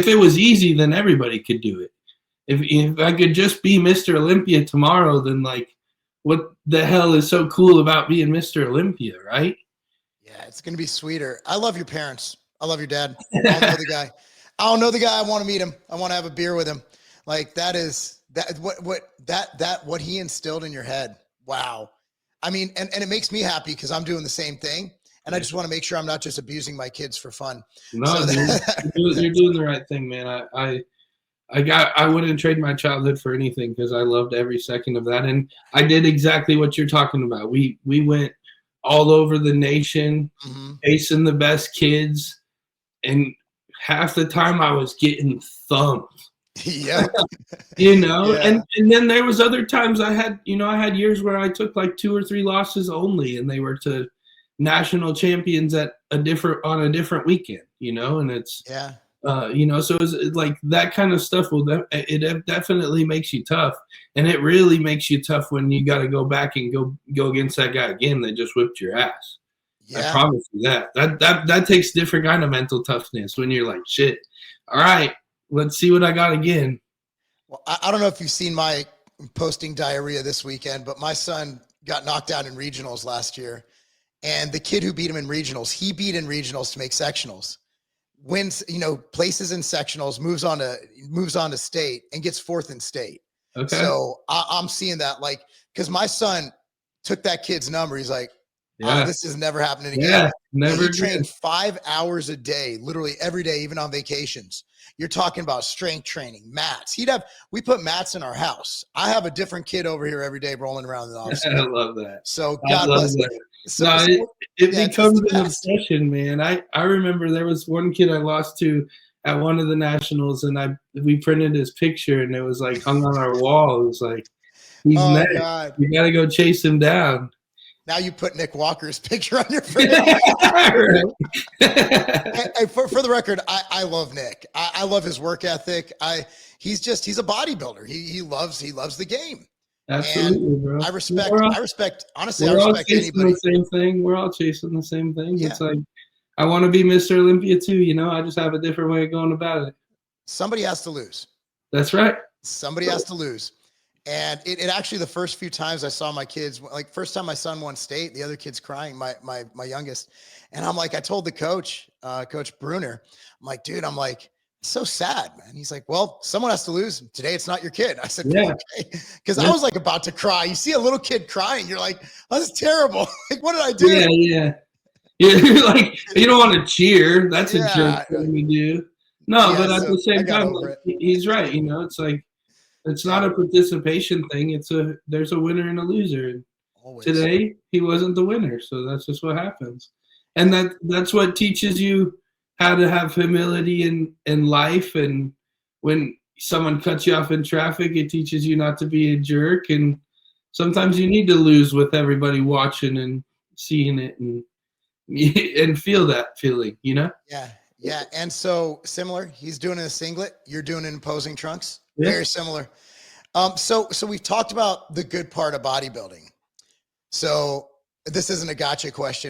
if it was easy, then everybody could do it. If I could just be Mr. Olympia tomorrow, then like, what the hell is so cool about being Mr. Olympia, right? Yeah, it's gonna be sweeter. I love your parents. I love your dad. I don't know the guy. I don't know the guy. I want to meet him. I want to have a beer with him. Like that is what he instilled in your head. Wow. I mean, and it makes me happy because I'm doing the same thing. And I just want to make sure I'm not just abusing my kids for fun. No, so you're doing the right thing, man. I wouldn't trade my childhood for anything because I loved every second of that. And I did exactly what you're talking about. We went all over the nation, facing the best kids, and half the time I was getting thumped. Yeah. And then there was other times I had years where I took like 2 or 3 losses only, and they were to national champions on a different weekend, and it's so it's like that kind of stuff it definitely makes you tough, and it really makes you tough when you got to go back and go against that guy again that just whipped your ass. I promise you that takes different kind of mental toughness when you're like, shit, all right, let's see what I got again. Well, I don't know if you've seen my posting diarrhea this weekend, but my son got knocked out in regionals last year. And the kid who beat him in regionals, he beat in regionals to make sectionals, wins, places in sectionals, moves on to state and gets 4th in state. Okay. So I'm seeing that, like, because my son took that kid's number. He's like, this is never happening again. Yeah, never. He trained 5 hours a day, literally every day, even on vacations. You're talking about strength training, mats. We put mats in our house. I have a different kid over here every day rolling around in the office. I love that. So God bless him. It becomes an obsession, man. I remember there was one kid I lost to at one of the nationals, and we printed his picture, and it was like hung on our wall. It was like, he's next. God. You got to go chase him down. Now you put Nick Walker's picture on your face. Hey, for the record, I love Nick. I love his work ethic. He's a bodybuilder. He loves the game. Absolutely, bro. I respect honestly, we're all chasing anybody. the same thing. We're all chasing the same thing. Yeah. It's like, I want to be Mr. Olympia too, I just have a different way of going about it. Somebody has to lose. That's right. Somebody has to lose. And it actually, the first few times I saw my kids, like first time my son won state, the other kid's crying, my youngest. And I'm like, I told the coach, Coach Bruner, I'm like, dude, so sad, man. He's like, well, someone has to lose. Today it's not your kid. I said, yeah. Okay. Because I was like about to cry. You see a little kid crying, you're like, oh, this is terrible. Like, what did I do? Yeah. You're like, you don't want to cheer. That's a jerk thing to do. No, but at the same time, he's right. It's like, it's not a participation thing. There's a winner and a loser. Always. Today he wasn't the winner, so that's just what happens. And that's what teaches you how to have humility in life. And when someone cuts you off in traffic, it teaches you not to be a jerk. And sometimes you need to lose with everybody watching and seeing it and feel that feeling, Yeah. Yeah. And so similar, he's doing it in a singlet. You're doing it in posing trunks. Yeah. Very similar. So we've talked about the good part of bodybuilding. So this isn't a gotcha question.